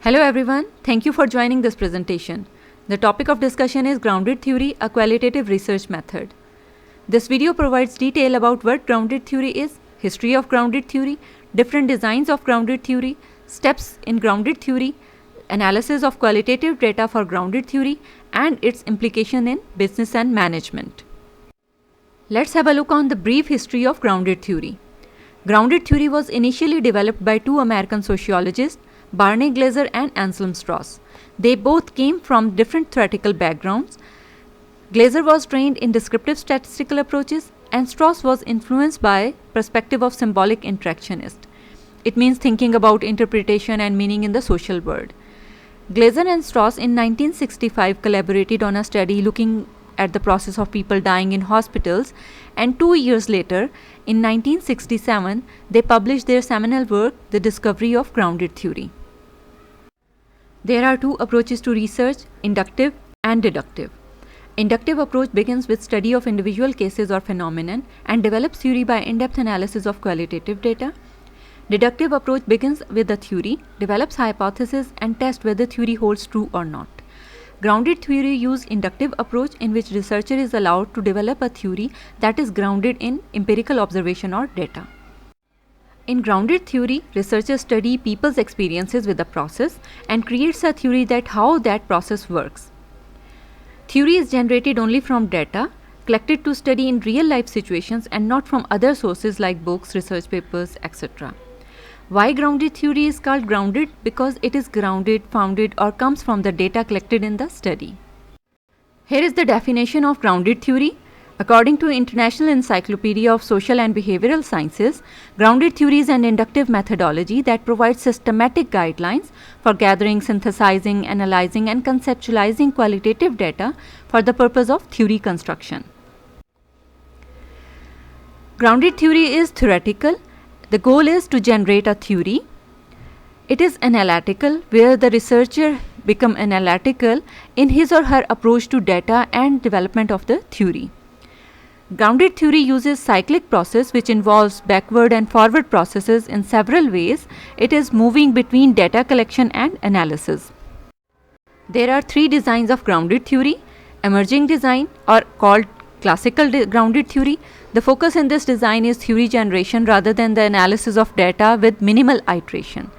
Hello everyone, thank you for joining this presentation. The topic of discussion is grounded theory, a qualitative research method. This video provides detail about what grounded theory is, history of grounded theory, different designs of grounded theory, steps in grounded theory, analysis of qualitative data for grounded theory, and its implication in business and management. Let's have a look on the brief history of grounded theory. Grounded theory was initially developed by two American sociologists, Barney Glaser and Anselm Strauss. They both came from different theoretical backgrounds. Glaser was trained in descriptive statistical approaches and Strauss was influenced by perspective of symbolic interactionist. It means thinking about interpretation and meaning in the social world. Glaser and Strauss in 1965 collaborated on a study looking at the process of people dying in hospitals, and 2 years later, in 1967, they published their seminal work, The Discovery of Grounded Theory. There are two approaches to research, inductive and deductive. Inductive approach begins with study of individual cases or phenomenon and develops theory by in-depth analysis of qualitative data. Deductive approach begins with a theory, develops hypothesis and tests whether theory holds true or not. Grounded theory uses inductive approach in which researcher is allowed to develop a theory that is grounded in empirical observation or data. In grounded theory, researchers study people's experiences with the process and creates a theory that how that process works. Theory is generated only from data collected to study in real life situations and not from other sources like books, research papers, etc. Why grounded theory is called grounded? Because it is grounded, founded or comes from the data collected in the study. Here is the definition of grounded theory. According to International Encyclopedia of Social and Behavioral Sciences, grounded theory is an inductive methodology that provides systematic guidelines for gathering, synthesizing, analyzing and conceptualizing qualitative data for the purpose of theory construction. Grounded theory is theoretical. The goal is to generate a theory. It is analytical, where the researcher becomes analytical in his or her approach to data and development of the theory. Grounded theory uses cyclic process which involves backward and forward processes in several ways. It is moving between data collection and analysis. There are three designs of grounded theory. Emerging design, or called classical grounded theory. The focus in this design is theory generation rather than the analysis of data with minimal iteration.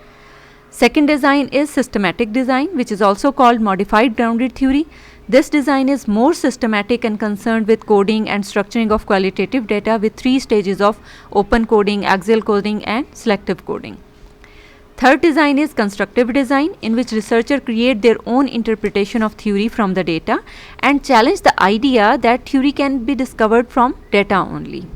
Second design is systematic design, which is also called modified grounded theory. This design is more systematic and concerned with coding and structuring of qualitative data with three stages of open coding, axial coding and selective coding. Third design is constructive design, in which researchers create their own interpretation of theory from the data and challenge the idea that theory can be discovered from data only.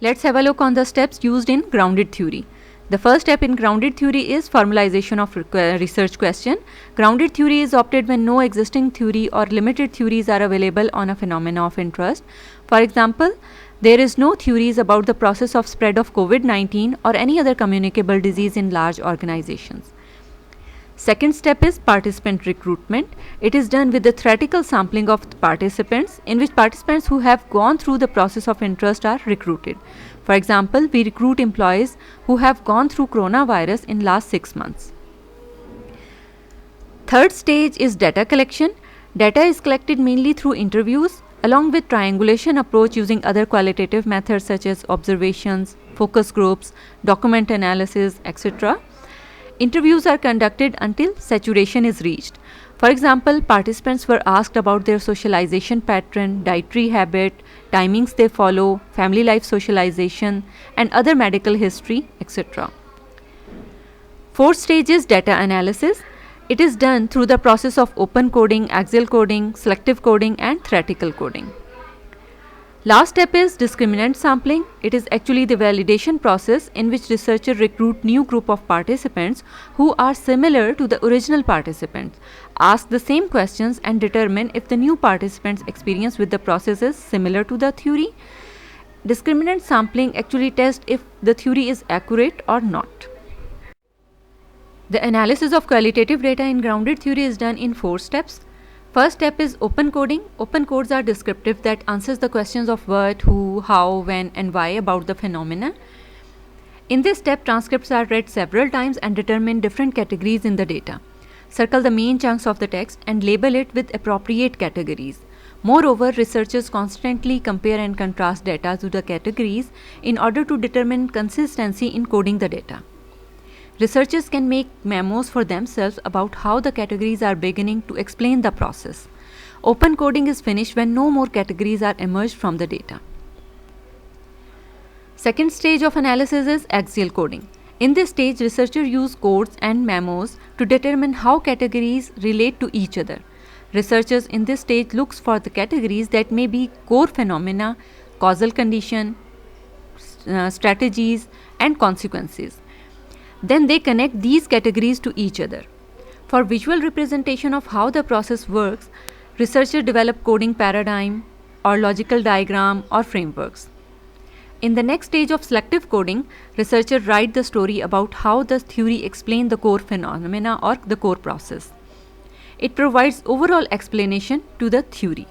Let's have a look on the steps used in grounded theory. The first step in grounded theory is formalization of research question. Grounded theory is opted when no existing theory or limited theories are available on a phenomena of interest. For example, there is no theories about the process of spread of COVID-19 or any other communicable disease in large organizations. Second step is participant recruitment. It is done with the theoretical sampling of the participants, in which participants who have gone through the process of interest are recruited. For example, we recruit employees who have gone through coronavirus in last 6 months. Third stage is data collection. Data is collected mainly through interviews along with triangulation approach using other qualitative methods such as observations, focus groups, document analysis, etc. Interviews are conducted until saturation is reached. For example, participants were asked about their socialization pattern, dietary habit, timings they follow, family life socialization, and other medical history, etc. Fourth stage is data analysis. It is done through the process of open coding, axial coding, selective coding, and theoretical coding. Last step is discriminant sampling. It is actually the validation process in which researchers recruit new group of participants who are similar to the original participants, ask the same questions and determine if the new participants' experience with the process is similar to the theory. Discriminant sampling actually tests if the theory is accurate or not. The analysis of qualitative data in grounded theory is done in 4 steps. First step is open coding. Open codes are descriptive that answers the questions of what, who, how, when and why about the phenomena. In this step, transcripts are read several times and determine different categories in the data. Circle the main chunks of the text and label it with appropriate categories. Moreover, researchers constantly compare and contrast data to the categories in order to determine consistency in coding the data. Researchers can make memos for themselves about how the categories are beginning to explain the process. Open coding is finished when no more categories are emerged from the data. Second stage of analysis is axial coding. In this stage, researchers use codes and memos to determine how categories relate to each other. Researchers in this stage look for the categories that may be core phenomena, causal condition, strategies, and consequences. Then they connect these categories to each other. For visual representation of how the process works, researchers develop coding paradigm or logical diagram or frameworks. In the next stage of selective coding, researchers write the story about how the theory explains the core phenomena or the core process. It provides overall explanation to the theory.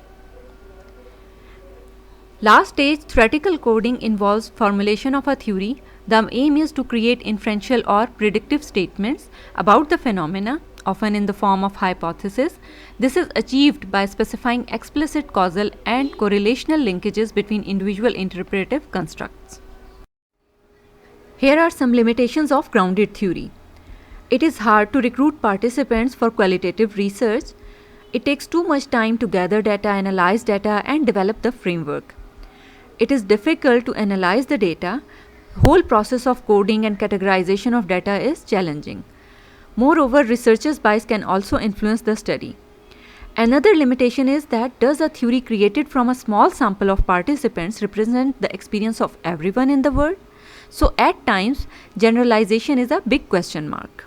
Last stage, theoretical coding, involves formulation of a theory. The aim is to create inferential or predictive statements about the phenomena, often in the form of hypothesis. This is achieved by specifying explicit causal and correlational linkages between individual interpretive constructs. Here are some limitations of grounded theory. It is hard to recruit participants for qualitative research. It takes too much time to gather data, analyze data, and develop the framework. It is difficult to analyze the data. The whole process of coding and categorization of data is challenging. Moreover, researchers' bias can also influence the study. Another limitation is that does a theory created from a small sample of participants represent the experience of everyone in the world? So at times, generalization is a big question mark.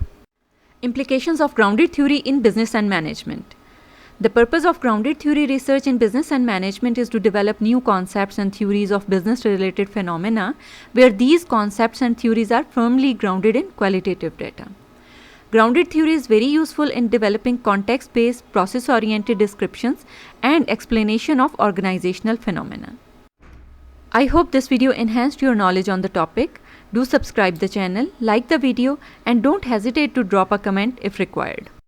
Implications of grounded theory in business and management. The purpose of grounded theory research in business and management is to develop new concepts and theories of business-related phenomena where these concepts and theories are firmly grounded in qualitative data. Grounded theory is very useful in developing context-based, process-oriented descriptions and explanation of organizational phenomena. I hope this video enhanced your knowledge on the topic. Do subscribe the channel, like the video, and don't hesitate to drop a comment if required.